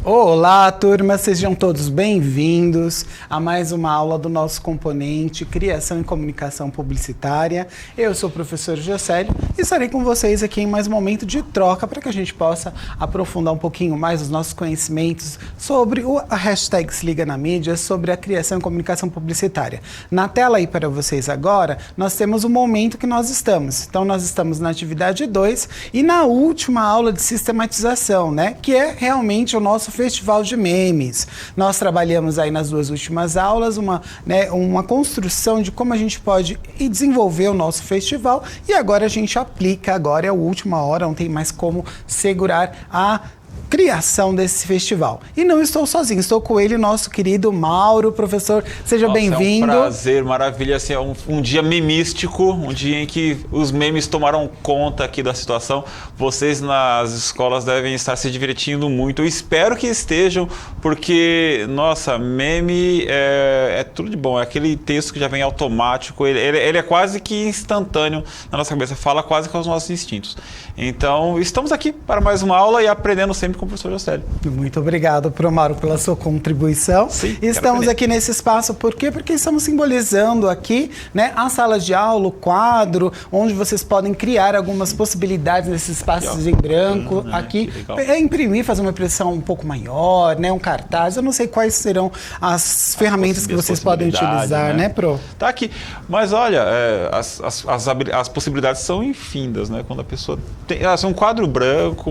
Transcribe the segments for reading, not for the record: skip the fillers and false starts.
Olá, turma, sejam todos bem-vindos a mais uma aula do nosso componente Criação e Comunicação Publicitária. Eu sou o professor Jocélio e estarei com vocês aqui em mais um momento de troca para que a gente possa aprofundar um pouquinho mais os nossos conhecimentos sobre a hashtag Se Liga na Mídia, sobre a criação e comunicação publicitária. Na tela aí para vocês agora, nós temos o momento que nós estamos. Então, nós estamos na atividade 2 e na última aula de sistematização, né? Que é realmente o nosso Festival de Memes. Nós trabalhamos aí nas duas últimas aulas uma construção de como a gente pode desenvolver o nosso festival e agora a gente aplica, agora é a última hora, não tem mais como segurar a criação desse festival. E não estou sozinho, estou com ele, nosso querido Mauro. Professor, seja bem-vindo. É um prazer, maravilha. Assim, é um dia memístico, um dia em que os memes tomaram conta aqui da situação. Vocês nas escolas devem estar se divertindo muito. Eu espero que estejam, porque, nossa, meme é tudo de bom. É aquele texto que já vem automático, ele é quase que instantâneo na nossa cabeça, fala quase com os nossos instintos. Então, estamos aqui para mais uma aula e aprendendo sempre com o professor Jocélio. Muito obrigado, Mauro, pela sua contribuição. Sim, estamos aqui nesse espaço, por quê? Porque estamos simbolizando aqui, né, a sala de aula, o quadro, onde vocês podem criar algumas possibilidades nesses espaços em branco. Aqui, imprimir, fazer uma impressão um pouco maior, né, um cartaz. Eu não sei quais serão as ferramentas que vocês podem utilizar, né, Pro? Tá aqui. Mas olha, as possibilidades são infindas, né? Quando a pessoa tem um quadro branco,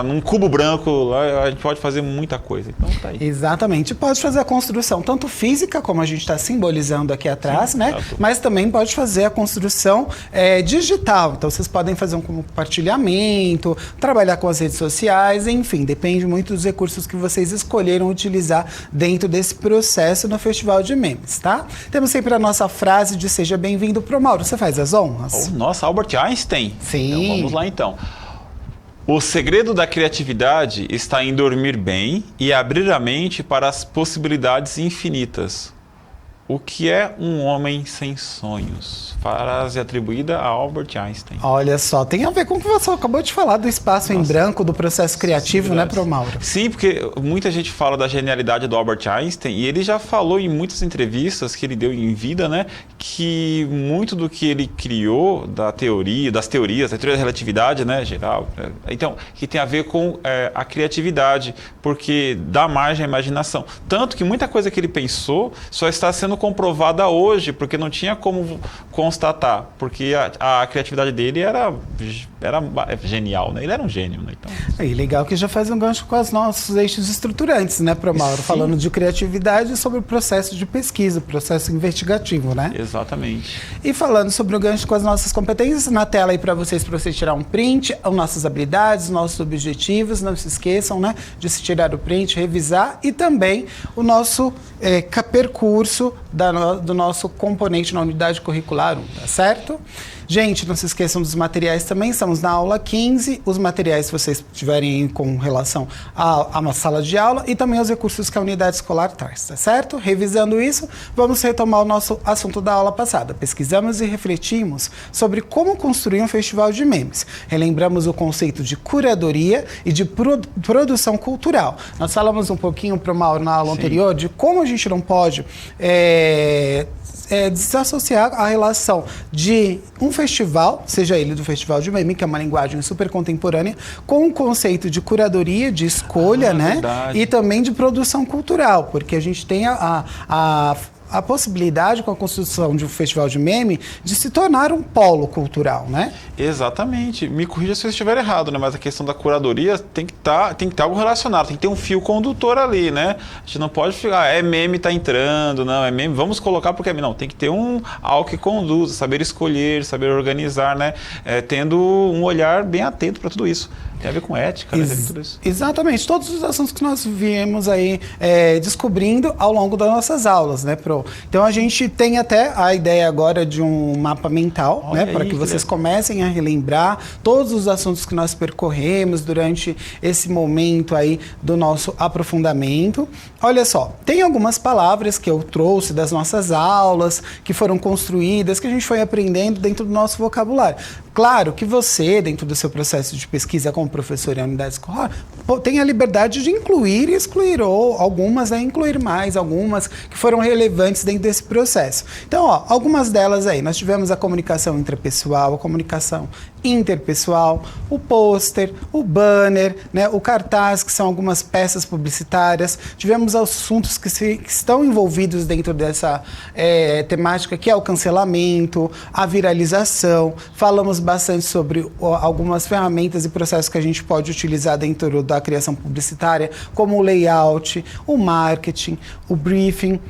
num cubo branco, lá a gente pode fazer muita coisa. Então tá aí. Exatamente. Pode fazer a construção tanto física, como a gente está simbolizando aqui atrás, sim, né? Exato. Mas também pode fazer a construção digital. Então vocês podem fazer um compartilhamento, trabalhar com as redes sociais, enfim, depende muito dos recursos que vocês escolheram utilizar dentro desse processo no Festival de Memes, tá? Temos sempre a nossa frase de seja bem-vindo. Pro Mauro, você faz as honras? Nossa, Albert Einstein. Sim. Então vamos lá então. O segredo da criatividade está em dormir bem e abrir a mente para as possibilidades infinitas. O que é um homem sem sonhos? Frase atribuída a Albert Einstein. Olha só, tem a ver com o que você acabou de falar do espaço em branco, do processo criativo, né, Pro Mauro? Sim, porque muita gente fala da genialidade do Albert Einstein e ele já falou em muitas entrevistas que ele deu em vida, né, que muito do que ele criou das teorias, da teoria da relatividade, né, geral, então, que tem a ver com a criatividade, porque dá margem à imaginação. Tanto que muita coisa que ele pensou só está sendo comprovada hoje, porque não tinha como constatar, porque a criatividade dele era genial, né? Ele era um gênio, né? Então, e legal que já faz um gancho com os nossos eixos estruturantes, né, Pro Mauro? Falando de criatividade sobre o processo de pesquisa, o processo investigativo, né? Exatamente. E falando sobre o gancho com as nossas competências, na tela aí para vocês tirar um print, as nossas habilidades, nossos objetivos, não se esqueçam, né, de se tirar o print, revisar e também o nosso percurso do nosso componente na unidade curricular 1, tá certo? Gente, não se esqueçam dos materiais também, estamos na aula 15, os materiais que vocês tiverem com relação a uma sala de aula e também os recursos que a unidade escolar traz, tá certo? Revisando isso, vamos retomar o nosso assunto da aula passada. Pesquisamos e refletimos sobre como construir um festival de memes. Relembramos o conceito de curadoria e de produção cultural. Nós falamos um pouquinho, Pro Mauro, na aula anterior, de como a gente não pode desassociar a relação de um festival, seja ele do Festival de Meme, que é uma linguagem super contemporânea, com o conceito de curadoria, de escolha, né? Verdade. E também de produção cultural, porque a gente tem a possibilidade, com a construção de um festival de meme, de se tornar um polo cultural, né? Exatamente. Me corrija se eu estiver errado, né? Mas a questão da curadoria tem que ter algo relacionado, tem que ter um fio condutor ali, né? A gente não pode ficar, meme tá entrando, não, é meme, vamos colocar porque é meme. Não, tem que ter algo que conduza, saber escolher, saber organizar, né? Tendo um olhar bem atento para tudo isso. Tem a ver com ética, né? Tudo isso. Exatamente. Todos os assuntos que nós viemos aí descobrindo ao longo das nossas aulas, né, Pro? Então, a gente tem até a ideia agora de um mapa mental, né, para que vocês comecem a relembrar todos os assuntos que nós percorremos durante esse momento aí do nosso aprofundamento. Olha só, tem algumas palavras que eu trouxe das nossas aulas, que foram construídas, que a gente foi aprendendo dentro do nosso vocabulário. Claro que você, dentro do seu processo de pesquisa como professor em unidade escolar, tem a liberdade de incluir e excluir, ou algumas, incluir mais, algumas que foram relevantes dentro desse processo. Então, algumas delas aí, nós tivemos a comunicação intrapessoal, a comunicação interpessoal, o pôster, o banner, né, o cartaz, que são algumas peças publicitárias. Tivemos assuntos que estão envolvidos dentro dessa temática, que é o cancelamento, a viralização. Falamos bastante sobre algumas ferramentas e processos que a gente pode utilizar dentro da criação publicitária, como o layout, o marketing, o briefing,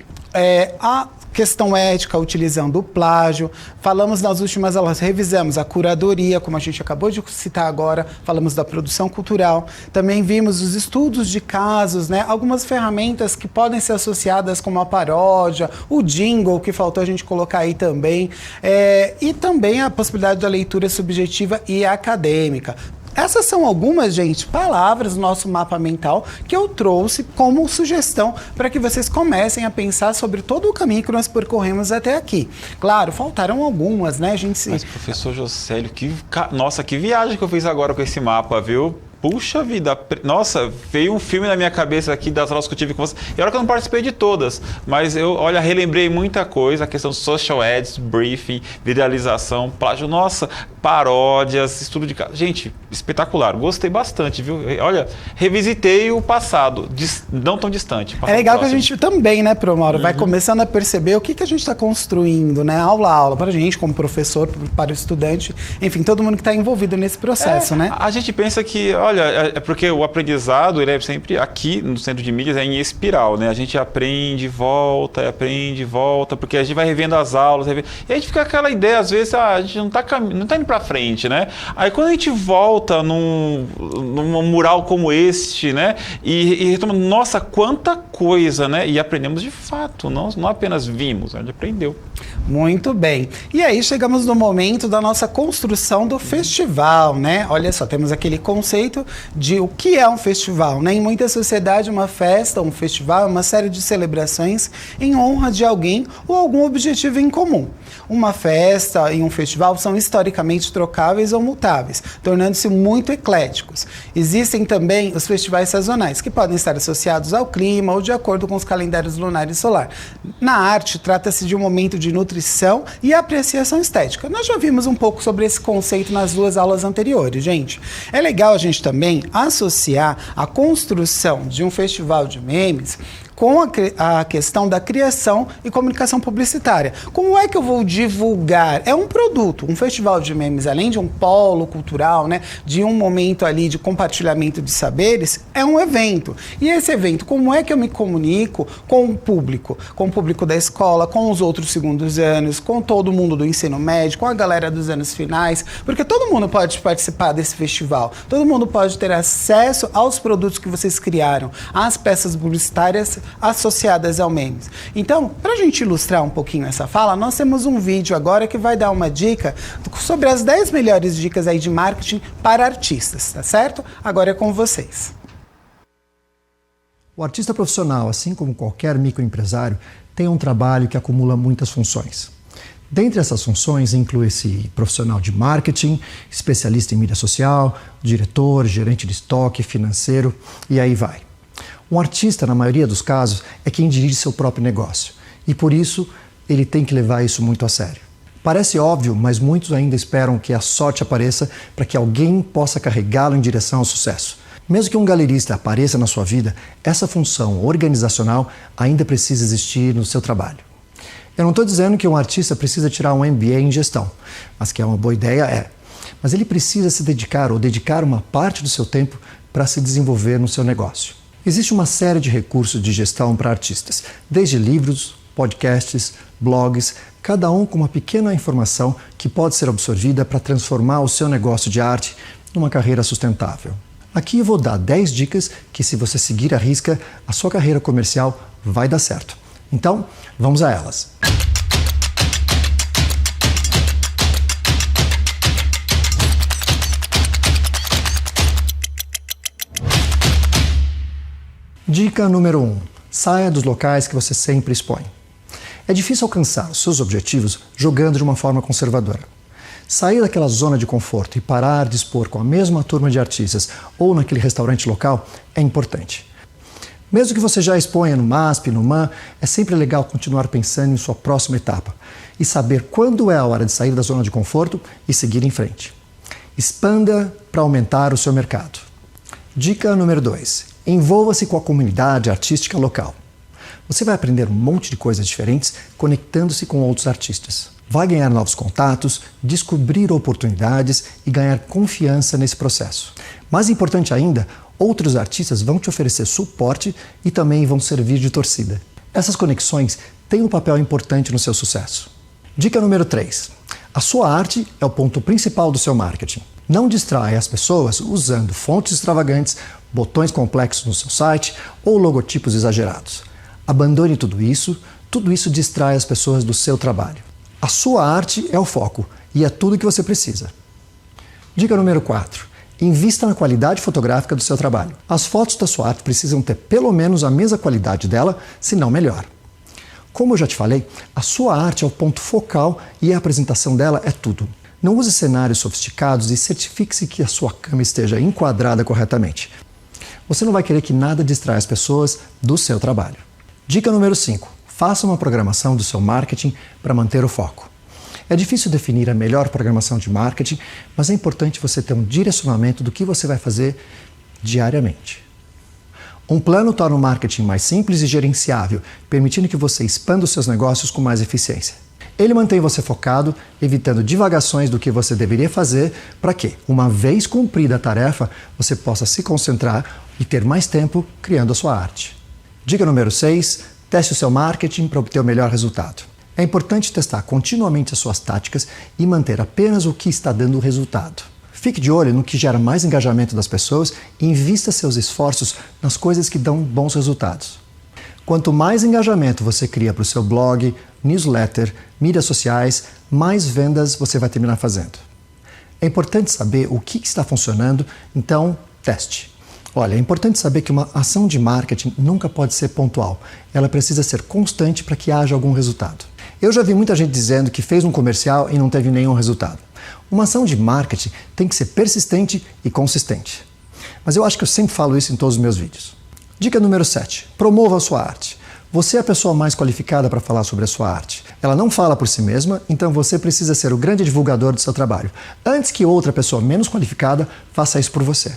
a questão ética utilizando o plágio. Falamos nas últimas aulas, revisamos a curadoria, como a gente acabou de citar agora, falamos da produção cultural. Também vimos os estudos de casos, né? Algumas ferramentas que podem ser associadas como a paródia, o jingle, que faltou a gente colocar aí também, e também a possibilidade da leitura subjetiva e acadêmica. Essas são algumas, gente, palavras do nosso mapa mental que eu trouxe como sugestão para que vocês comecem a pensar sobre todo o caminho que nós percorremos até aqui. Claro, faltaram algumas, né, gente? Mas, professor Josélio, nossa, que viagem que eu fiz agora com esse mapa, viu? Puxa vida, nossa, veio um filme na minha cabeça aqui das aulas que eu tive com você. E olha que eu não participei de todas, mas eu, relembrei muita coisa, a questão de social ads, briefing, viralização, plágio, nossa, paródias, estudo de caso. Gente, espetacular, gostei bastante, viu? Olha, revisitei o passado, não tão distante. É legal que a gente também, né, Mauro, vai começando a perceber o que a gente está construindo, né, aula a aula, para a gente, como professor, para o estudante, enfim, todo mundo que está envolvido nesse processo, né? A gente pensa que, olha, é porque o aprendizado, ele é sempre aqui no centro de mídias, é em espiral, né? A gente aprende, volta, porque a gente vai revendo as aulas, e a gente fica com aquela ideia, às vezes, a gente não tá indo pra frente, né? Aí quando a gente volta num mural como este, né? E retoma, nossa, quanta coisa, né? E aprendemos de fato, não apenas vimos, a gente aprendeu. Muito bem. E aí chegamos no momento da nossa construção do festival, né? Olha só, temos aquele conceito de o que é um festival, né? Em muita sociedade, uma festa, um festival é uma série de celebrações em honra de alguém ou algum objetivo em comum. Uma festa e um festival são historicamente trocáveis ou mutáveis, tornando-se muito ecléticos. Existem também os festivais sazonais, que podem estar associados ao clima ou de acordo com os calendários lunar e solar. Na arte, trata-se de um momento de nutrição e apreciação estética. Nós já vimos um pouco sobre esse conceito nas 2 aulas anteriores, gente. É legal a gente também associar a construção de um festival de memes com a questão da criação e comunicação publicitária. Como é que eu vou divulgar? É um produto, um festival de memes, além de um polo cultural, né, de um momento ali de compartilhamento de saberes, é um evento. E esse evento, como é que eu me comunico com o público? Com o público da escola, com os outros segundos anos, com todo mundo do ensino médio, com a galera dos anos finais, porque todo mundo pode participar desse festival, todo mundo pode ter acesso aos produtos que vocês criaram, às peças publicitárias associadas ao memes. Então, para a gente ilustrar um pouquinho essa fala, nós temos um vídeo agora que vai dar uma dica sobre as 10 melhores dicas aí de marketing para artistas, tá certo? Agora é com vocês. O artista profissional, assim como qualquer microempresário, tem um trabalho que acumula muitas funções. Dentre essas funções, inclui-se profissional de marketing, especialista em mídia social, diretor, gerente de estoque, financeiro, e aí vai. Um artista, na maioria dos casos, é quem dirige seu próprio negócio. E por isso, ele tem que levar isso muito a sério. Parece óbvio, mas muitos ainda esperam que a sorte apareça para que alguém possa carregá-lo em direção ao sucesso. Mesmo que um galerista apareça na sua vida, essa função organizacional ainda precisa existir no seu trabalho. Eu não estou dizendo que um artista precisa tirar um MBA em gestão, mas que é uma boa ideia, Mas ele precisa se dedicar ou dedicar uma parte do seu tempo para se desenvolver no seu negócio. Existe uma série de recursos de gestão para artistas, desde livros, podcasts, blogs, cada um com uma pequena informação que pode ser absorvida para transformar o seu negócio de arte numa carreira sustentável. Aqui eu vou dar 10 dicas que, se você seguir à risca, a sua carreira comercial vai dar certo. Então, vamos a elas. Dica número 1. Saia dos locais que você sempre expõe. É difícil alcançar os seus objetivos jogando de uma forma conservadora. Sair daquela zona de conforto e parar de expor com a mesma turma de artistas ou naquele restaurante local é importante. Mesmo que você já exponha no MASP, no MAN, é sempre legal continuar pensando em sua próxima etapa e saber quando é a hora de sair da zona de conforto e seguir em frente. Expanda para aumentar o seu mercado. Dica número 2. Envolva-se com a comunidade artística local. Você vai aprender um monte de coisas diferentes conectando-se com outros artistas. Vai ganhar novos contatos, descobrir oportunidades e ganhar confiança nesse processo. Mais importante ainda, outros artistas vão te oferecer suporte e também vão servir de torcida. Essas conexões têm um papel importante no seu sucesso. Dica número 3. A sua arte é o ponto principal do seu marketing. Não distraia as pessoas usando fontes extravagantes, botões complexos no seu site ou logotipos exagerados. Abandone tudo isso distrai as pessoas do seu trabalho. A sua arte é o foco e é tudo que você precisa. Dica número 4. Invista na qualidade fotográfica do seu trabalho. As fotos da sua arte precisam ter pelo menos a mesma qualidade dela, se não melhor. Como eu já te falei, a sua arte é o ponto focal e a apresentação dela é tudo. Não use cenários sofisticados e certifique-se que a sua câmera esteja enquadrada corretamente. Você não vai querer que nada distraia as pessoas do seu trabalho. Dica número 5. Faça uma programação do seu marketing para manter o foco. É difícil definir a melhor programação de marketing, mas é importante você ter um direcionamento do que você vai fazer diariamente. Um plano torna o marketing mais simples e gerenciável, permitindo que você expanda os seus negócios com mais eficiência. Ele mantém você focado, evitando divagações do que você deveria fazer para que, uma vez cumprida a tarefa, você possa se concentrar e ter mais tempo criando a sua arte. Dica número 6. Teste o seu marketing para obter o melhor resultado. É importante testar continuamente as suas táticas e manter apenas o que está dando resultado. Fique de olho no que gera mais engajamento das pessoas e invista seus esforços nas coisas que dão bons resultados. Quanto mais engajamento você cria para o seu blog, newsletter, mídias sociais, mais vendas você vai terminar fazendo. É importante saber o que está funcionando, então teste. Olha, é importante saber que uma ação de marketing nunca pode ser pontual. Ela precisa ser constante para que haja algum resultado. Eu já vi muita gente dizendo que fez um comercial e não teve nenhum resultado. Uma ação de marketing tem que ser persistente e consistente. Mas eu acho que eu sempre falo isso em todos os meus vídeos. Dica número 7. Promova a sua arte. Você é a pessoa mais qualificada para falar sobre a sua arte. Ela não fala por si mesma, então você precisa ser o grande divulgador do seu trabalho. Antes que outra pessoa menos qualificada faça isso por você.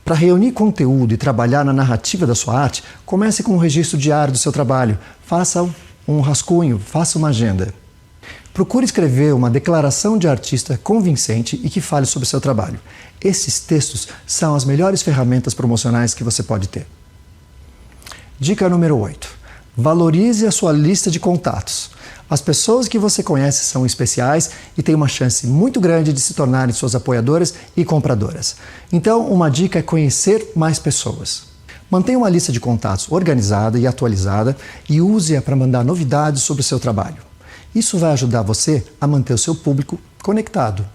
Para reunir conteúdo e trabalhar na narrativa da sua arte, comece com um registro diário do seu trabalho. Faça um rascunho, faça uma agenda. Procure escrever uma declaração de artista convincente e que fale sobre o seu trabalho. Esses textos são as melhores ferramentas promocionais que você pode ter. Dica número 8. Valorize a sua lista de contatos. As pessoas que você conhece são especiais e têm uma chance muito grande de se tornarem suas apoiadoras e compradoras. Então, uma dica é conhecer mais pessoas. Mantenha uma lista de contatos organizada e atualizada e use-a para mandar novidades sobre o seu trabalho. Isso vai ajudar você a manter o seu público conectado.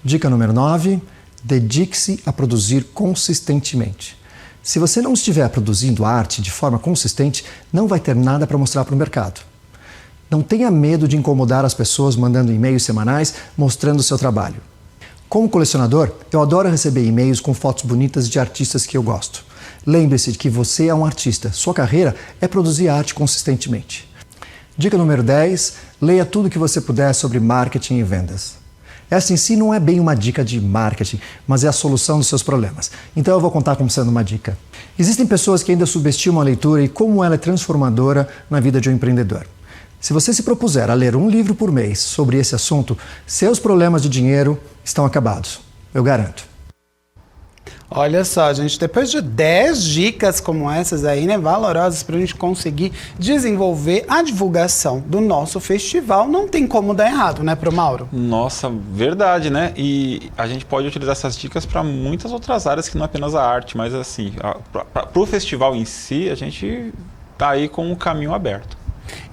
Dica número 9. Dedique-se a produzir consistentemente. Se você não estiver produzindo arte de forma consistente, não vai ter nada para mostrar para o mercado. Não tenha medo de incomodar as pessoas mandando e-mails semanais mostrando o seu trabalho. Como colecionador, eu adoro receber e-mails com fotos bonitas de artistas que eu gosto. Lembre-se de que você é um artista. Sua carreira é produzir arte consistentemente. Dica número 10. Leia tudo o que você puder sobre marketing e vendas. Essa em si não é bem uma dica de marketing, mas é a solução dos seus problemas. Então eu vou contar como sendo uma dica. Existem pessoas que ainda subestimam a leitura e como ela é transformadora na vida de um empreendedor. Se você se propuser a ler um livro por mês sobre esse assunto, seus problemas de dinheiro estão acabados. Eu garanto. Olha só, gente, depois de 10 dicas como essas aí, né, valorosas para a gente conseguir desenvolver a divulgação do nosso festival, não tem como dar errado, né, pro Mauro? Nossa, verdade, né? E a gente pode utilizar essas dicas para muitas outras áreas que não é apenas a arte, mas assim, para o festival em si, a gente tá aí com o caminho aberto.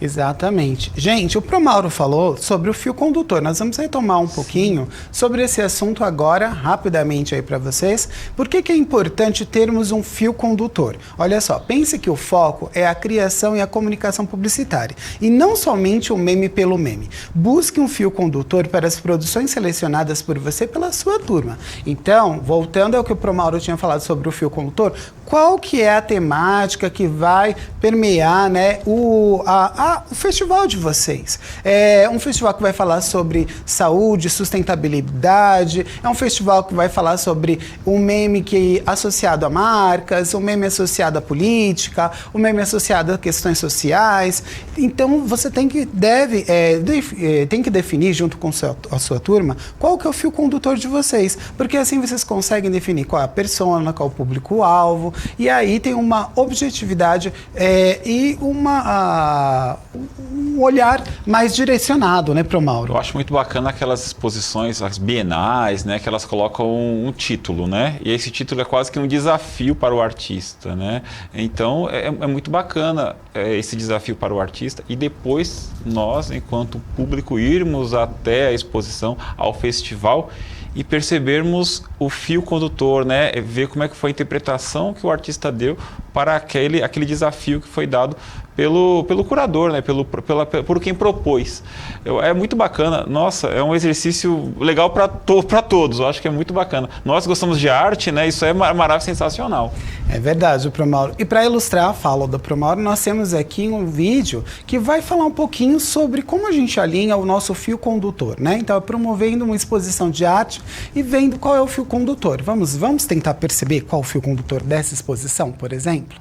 Exatamente. Gente, o Promauro falou sobre o fio condutor. Nós vamos retomar um pouquinho sobre esse assunto agora, rapidamente aí para vocês. Por que é importante termos um fio condutor? Olha só, pense que o foco é a criação e a comunicação publicitária. E não somente o meme pelo meme. Busque um fio condutor para as produções selecionadas por você pela sua turma. Então, voltando ao que o Promauro tinha falado sobre o fio condutor, qual que é a temática que vai permear, né, o festival de vocês? É um festival que vai falar sobre saúde, sustentabilidade, é um festival que vai falar sobre um meme que associado a marcas, um meme associado à política, um meme associado a questões sociais. Então, você tem que definir junto com a sua turma qual que é o fio condutor de vocês, porque assim vocês conseguem definir qual é a persona, qual é o público-alvo, e aí tem uma objetividade e um olhar mais direcionado, né, Promauro? Eu acho muito bacana aquelas exposições, as bienais, né, que elas colocam um título, né? E esse título é quase que um desafio para o artista, né? Então, é muito bacana esse desafio para o artista e depois nós, enquanto público, irmos até a exposição, ao festival e percebermos o fio condutor, né? Ver como é que foi a interpretação que o artista deu para aquele desafio que foi dado pelo curador, né? Por quem propôs. É muito bacana. Nossa, é um exercício legal para todos. Eu acho que é muito bacana. Nós gostamos de arte, né? Isso é maravilhoso, sensacional. É verdade, o Promauro. E para ilustrar a fala do Promauro, nós temos aqui um vídeo que vai falar um pouquinho sobre como a gente alinha o nosso fio condutor, né? Então, é promovendo uma exposição de arte e vendo qual é o fio condutor. Vamos tentar perceber qual é o fio condutor dessa exposição, por exemplo?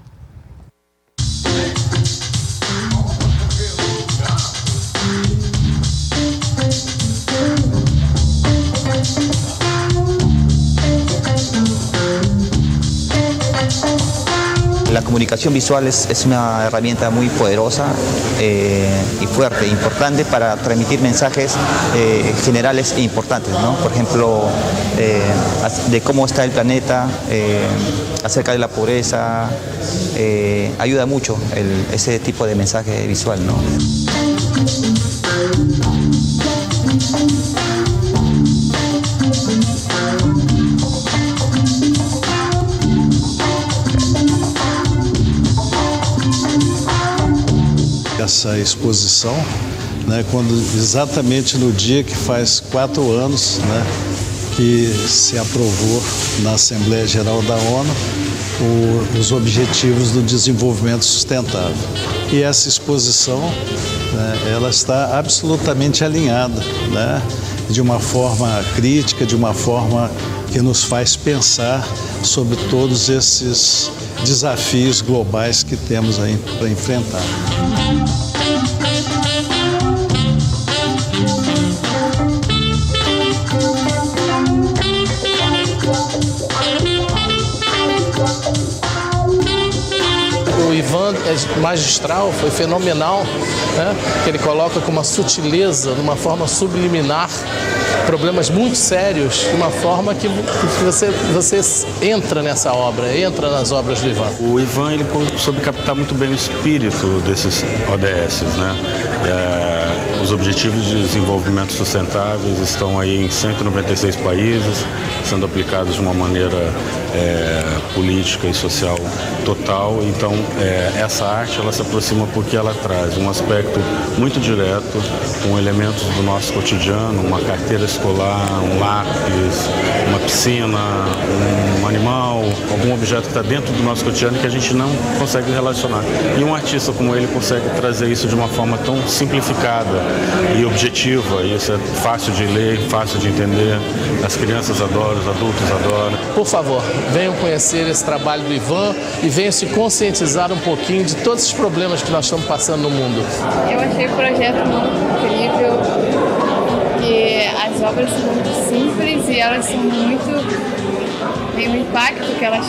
La comunicación visual es una herramienta muy poderosa y fuerte, importante para transmitir mensajes generales e importantes, ¿no? Por ejemplo, de cómo está el planeta, acerca de la pobreza, ayuda mucho ese tipo de mensaje visual, ¿no? Essa exposição, né, exatamente no dia que faz 4 anos, né, que se aprovou na Assembleia Geral da ONU os Objetivos do Desenvolvimento Sustentável. E essa exposição, né, ela está absolutamente alinhada, né, de uma forma crítica, de uma forma que nos faz pensar sobre todos esses desafios globais que temos aí para enfrentar. O Ivan é magistral, foi fenomenal, né? Que ele coloca com uma sutileza, de uma forma subliminar, problemas muito sérios, de uma forma que você entra nessa obra, entra nas obras do Ivan. O Ivan, ele soube captar muito bem o espírito desses ODS, né? Os Objetivos de Desenvolvimento Sustentáveis estão aí em 196 países, sendo aplicados de uma maneira política e social total. Então, essa arte, ela se aproxima porque ela traz um aspecto muito direto, com elementos do nosso cotidiano, uma carteira escolar, um lápis, uma piscina, um animal, algum objeto que está dentro do nosso cotidiano e que a gente não consegue relacionar. E um artista como ele consegue trazer isso de uma forma tão simplificada e objetiva. Isso é fácil de ler, fácil de entender. As crianças adoram, os adultos adoram. Por favor, venham conhecer esse trabalho do Ivan e venham se conscientizar um pouquinho de todos os problemas que nós estamos passando no mundo. Eu achei o projeto muito incrível, porque as obras são muito simples e elas são muito... O impacto que elas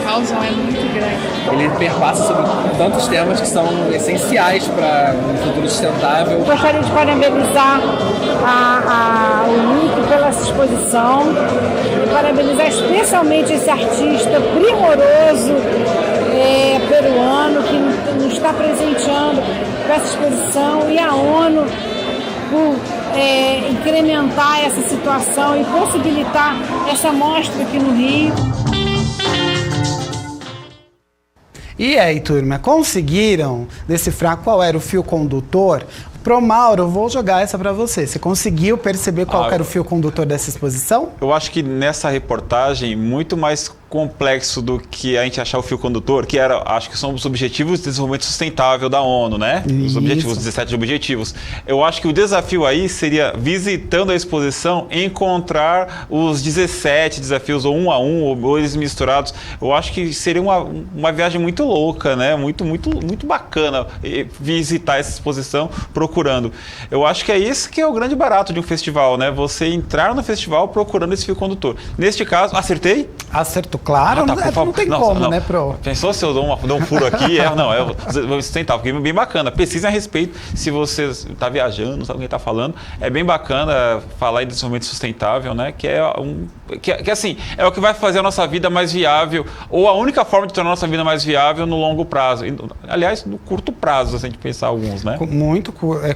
causam é muito grande. Ele perpassa sobre tantos temas que são essenciais para um futuro sustentável. Gostaria de parabenizar o Nick pela essa exposição e parabenizar especialmente esse artista primoroso peruano que nos está presenteando com essa e a ONU por incrementar essa situação e possibilitar essa mostra aqui no Rio. E aí, turma, conseguiram decifrar qual era o fio condutor? Pro Mauro, eu vou jogar essa para você. Você conseguiu perceber qual era o fio condutor dessa exposição? Eu acho que nessa reportagem, muito mais complexo do que a gente achar o fio condutor, que era, acho que são os Objetivos de Desenvolvimento Sustentável da ONU, né? Os objetivos, 17 objetivos. Eu acho que o desafio aí seria, visitando a exposição, encontrar os 17 desafios, ou um a um, ou eles misturados. Eu acho que seria uma viagem muito louca, né? Muito bacana visitar essa exposição procurando. Eu acho que é isso que é o grande barato de um festival, né? Você entrar no festival procurando esse fio condutor. Neste caso, acertei? Acertou. Claro, tá, não tem como, né, Pro? Pensou se eu dou um furo aqui? Vou sustentar, porque é bem bacana. Pesquisem a respeito, se você está viajando, não sabe o que está falando. É bem bacana falar em desenvolvimento sustentável, né? Que assim, é o que vai fazer a nossa vida mais viável, ou a única forma de tornar a nossa vida mais viável no longo prazo. Aliás, no curto prazo, se a gente pensar alguns, né?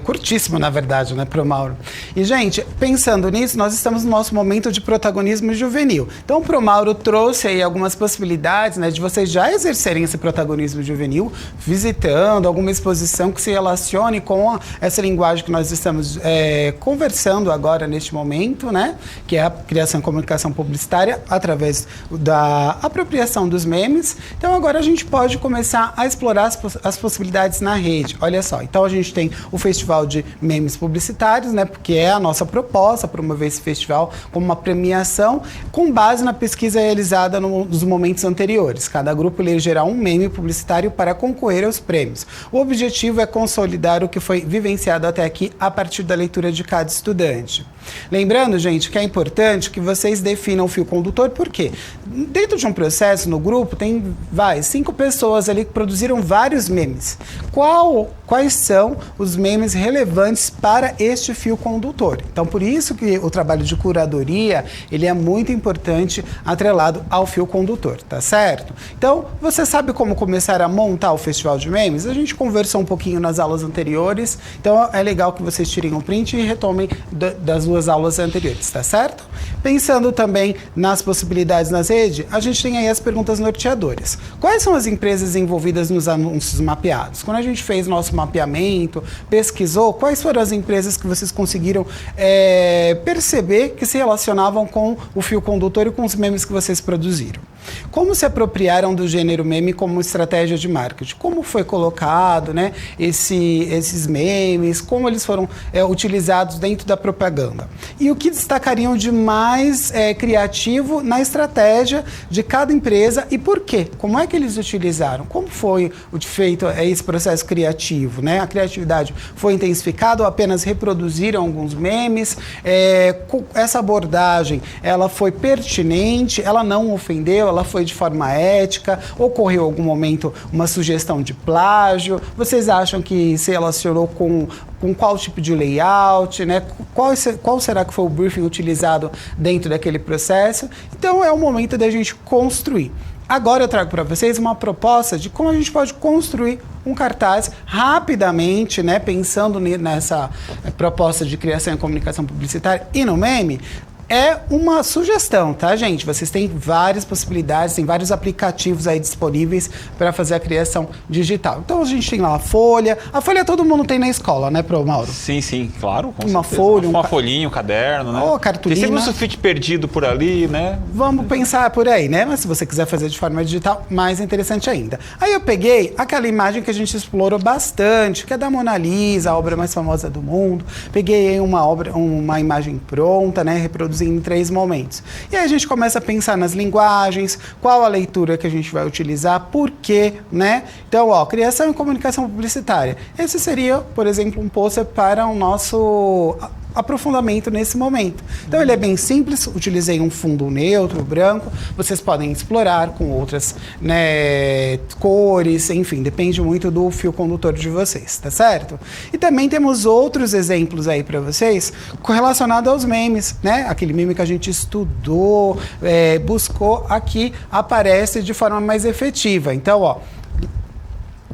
Curtíssimo, na verdade, né, Pro Mauro? E, gente, pensando nisso, nós estamos no nosso momento de protagonismo juvenil. Então, o Pro Mauro trouxe aí algumas possibilidades, né, de vocês já exercerem esse protagonismo juvenil, visitando alguma exposição que se relacione com essa linguagem que nós estamos conversando agora neste momento, né, que é a criação e comunicação publicitária através da apropriação dos memes. Então agora a gente pode começar a explorar as possibilidades na rede. Olha só, então a gente tem o Festival de Memes Publicitários, né, porque é a nossa proposta promover esse festival como uma premiação com base na pesquisa realizada nos momentos anteriores. Cada grupo elegerá um meme publicitário para concorrer aos prêmios. O objetivo é consolidar o que foi vivenciado até aqui a partir da leitura de cada estudante. Lembrando, gente, que é importante que vocês definam o fio condutor, porque dentro de um processo, no grupo, tem 5 pessoas ali que produziram vários memes. Quais são os memes relevantes para este fio condutor? Então, por isso que o trabalho de curadoria, ele é muito importante atrelado ao fio condutor, tá certo? Então, você sabe como começar a montar o Festival de Memes? A gente conversou um pouquinho nas aulas anteriores, então é legal que vocês tirem um print e retomem das duas aulas anteriores, tá certo? Pensando também nas possibilidades nas redes, a gente tem aí as perguntas norteadoras. Quais são as empresas envolvidas nos anúncios mapeados? Quando a gente fez nosso mapeamento, pesquisou, quais foram as empresas que vocês conseguiram perceber que se relacionavam com o fio condutor e com os memes que vocês produziram? Como se apropriaram do gênero meme como estratégia de marketing? Como foi colocado, né, esses memes? Como eles foram utilizados dentro da propaganda? E o que destacariam de mais criativo na estratégia de cada empresa e por quê? Como é que eles utilizaram? Como foi feito esse processo criativo, né? A criatividade foi intensificada ou apenas reproduziram alguns memes? Essa abordagem, ela foi pertinente? Ela não ofendeu? Ela foi de forma ética? Ocorreu em algum momento uma sugestão de plágio? Vocês acham que se relacionou com qual tipo de layout, né? Qual será que foi o briefing utilizado dentro daquele processo? Então é o momento da gente construir. Agora eu trago para vocês uma proposta de como a gente pode construir um cartaz rapidamente, né? Pensando nessa proposta de criação e comunicação publicitária e no meme. É uma sugestão, tá, gente? Vocês têm várias possibilidades, tem vários aplicativos aí disponíveis para fazer a criação digital. Então a gente tem lá a folha todo mundo tem na escola, né, Pro Mauro? Sim, claro. Uma folha, uma folhinha, um caderno, né? Ou cartolina. Tem sempre um sulfite perdido por ali, né? Vamos pensar por aí, né? Mas se você quiser fazer de forma digital, mais interessante ainda. Aí eu peguei aquela imagem que a gente explorou bastante, que é da Mona Lisa, a obra mais famosa do mundo. Peguei aí uma imagem pronta, né, reproduzindo em 3 momentos. E aí a gente começa a pensar nas linguagens, qual a leitura que a gente vai utilizar, por quê, né? Então, criação e comunicação publicitária. Esse seria, por exemplo, um pôster para o nosso aprofundamento nesse momento. Então ele é bem simples, utilizei um fundo neutro, branco, vocês podem explorar com outras, né, cores, enfim, depende muito do fio condutor de vocês, tá certo? E também temos outros exemplos aí para vocês relacionados aos memes, né? Aquele meme que a gente estudou, buscou, aqui aparece de forma mais efetiva. Então,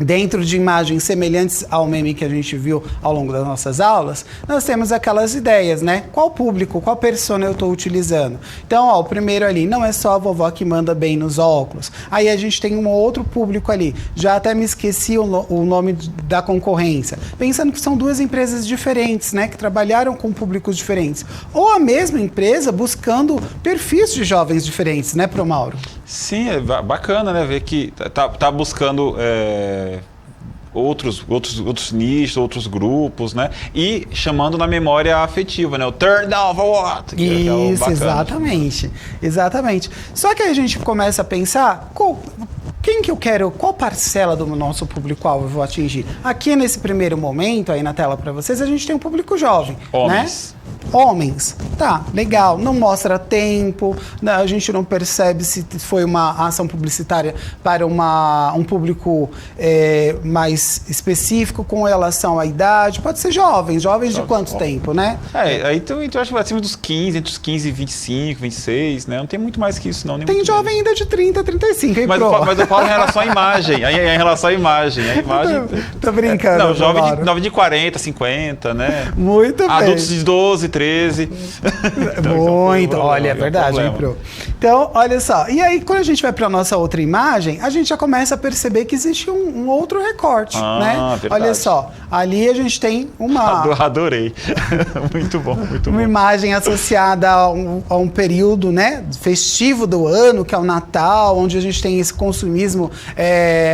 dentro de imagens semelhantes ao meme que a gente viu ao longo das nossas aulas, nós temos aquelas ideias, né? Qual público, qual persona eu estou utilizando? Então, ó, o primeiro ali, não é só a vovó que manda bem nos óculos. Aí a gente tem um outro público ali. Já até me esqueci o nome da concorrência. Pensando que são duas empresas diferentes, né? Que trabalharam com públicos diferentes. Ou a mesma empresa buscando perfis de jovens diferentes, né, Pro Mauro? Sim, é bacana, né? Ver que tá buscando outros nichos, outros grupos, né? E chamando na memória afetiva, né? O turn down for what? Isso, exatamente. Só que aí a gente começa a pensar, quem que eu quero, qual parcela do nosso público-alvo eu vou atingir? Aqui nesse primeiro momento, aí na tela para vocês, a gente tem um público jovem, Homens. né? Homens, tá, legal, não mostra tempo, a gente não percebe se foi uma ação publicitária para um público mais específico com relação à idade, pode ser jovens de quanto tempo, né? Aí então eu acho que acima dos 15, entre os 15 e 25, 26, né? Não tem muito mais que isso, não. Tem jovem ainda de 30, 35, hein, mas eu falo em relação à imagem, em relação à imagem. A imagem tô brincando. Não, jovem de 40, 50, né? Muito bem. Adultos de 12, 13. Muito, olha, é verdade, hein, Pro? Então, olha só. E aí, quando a gente vai para a nossa outra imagem, a gente já começa a perceber que existe um outro recorte, né? Verdade. Olha só, ali a gente tem Adorei. Muito bom. Uma imagem associada a um período, né, festivo do ano, que é o Natal, onde a gente tem esse consumismo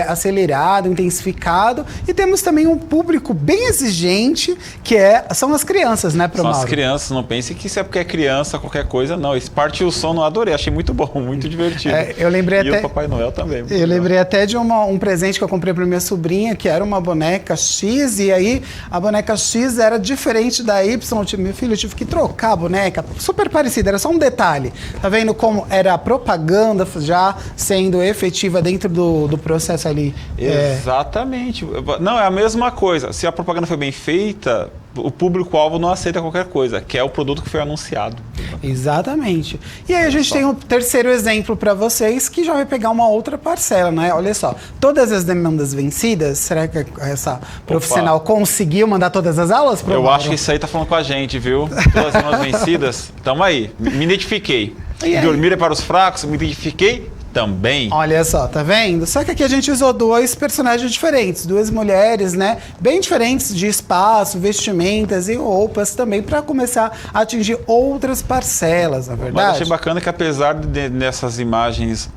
acelerado, intensificado. E temos também um público bem exigente, que são as crianças, né, Pro Mauro? São as crianças, não pense que isso é porque é criança, qualquer coisa, não. Esse partiu o som, eu adorei, achei muito bom, muito divertido. Eu lembrei e o Papai Noel também. Eu lembrei até de um presente que eu comprei para minha sobrinha, que era uma boneca X, e aí a boneca X era diferente da Y. Meu filho, eu tive que trocar a boneca, super parecida, era só um detalhe. Tá vendo como era a propaganda já sendo efetiva dentro do processo ali? Exatamente. Não, é a mesma coisa. Se a propaganda foi bem feita, o público-alvo não aceita qualquer coisa, que é o produto que foi anunciado. Exatamente. E aí a gente tem um terceiro exemplo para vocês, que já vai pegar uma outra parcela, né? Olha só, todas as demandas vencidas, será que essa profissional conseguiu mandar todas as aulas? Eu acho que isso aí tá falando com a gente, viu? Todas as demandas vencidas, tamo aí. Me identifiquei. Dormir é para os fracos, me identifiquei também. Olha só, tá vendo? Só que aqui a gente usou dois personagens diferentes, duas mulheres, né? Bem diferentes de espaço, vestimentas e roupas também, para começar a atingir outras parcelas, na verdade. Mas achei bacana que apesar nessas imagens,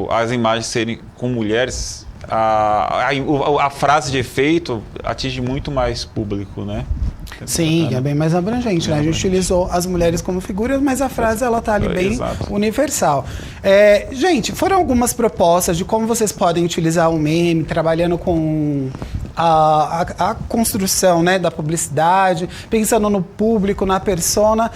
as imagens serem com mulheres, a frase de efeito atinge muito mais público, né? Sim, é bem mais abrangente, né? A gente utilizou as mulheres como figuras, mas a frase ela tá ali bem universal. Gente, foram algumas propostas de como vocês podem utilizar o meme, trabalhando com a construção, né, da publicidade, pensando no público, na persona.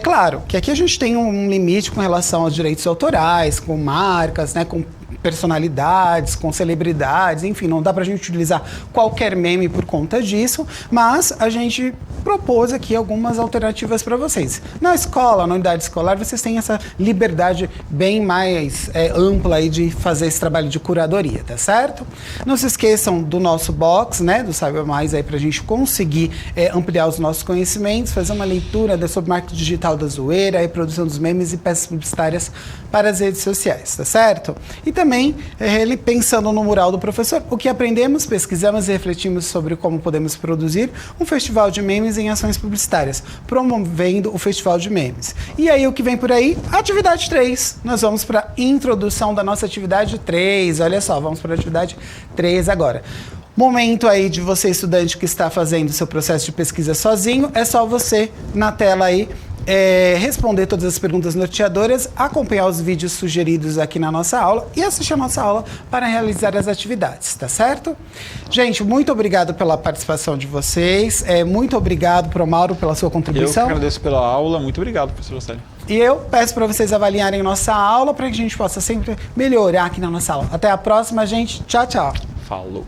Claro que aqui a gente tem um limite com relação aos direitos autorais, com marcas, né, com personalidades, com celebridades, enfim, não dá pra gente utilizar qualquer meme por conta disso, mas a gente propôs aqui algumas alternativas para vocês. Na escola, na unidade escolar, vocês têm essa liberdade bem mais ampla aí de fazer esse trabalho de curadoria, tá certo? Não se esqueçam do nosso box, né, do Saiba Mais aí pra gente conseguir ampliar os nossos conhecimentos, fazer uma leitura sobre marketing digital da zoeira, a reprodução dos memes e peças publicitárias para as redes sociais, tá certo? E também ele pensando no mural do professor, o que aprendemos, pesquisamos e refletimos sobre como podemos produzir um festival de memes em ações publicitárias, promovendo o festival de memes. E aí o que vem por aí? Atividade 3. Nós vamos para a introdução da nossa atividade 3. Olha só, vamos para a atividade 3 agora. Momento aí de você, estudante que está fazendo seu processo de pesquisa sozinho, é só você na tela aí responder todas as perguntas norteadoras, acompanhar os vídeos sugeridos aqui na nossa aula e assistir a nossa aula para realizar as atividades, tá certo? Gente, muito obrigado pela participação de vocês, muito obrigado, Pro Mauro, pela sua contribuição. Eu que agradeço pela aula, muito obrigado, professor Jocélio. E eu peço para vocês avaliarem nossa aula para que a gente possa sempre melhorar aqui na nossa aula. Até a próxima, gente. Tchau, tchau. Falou.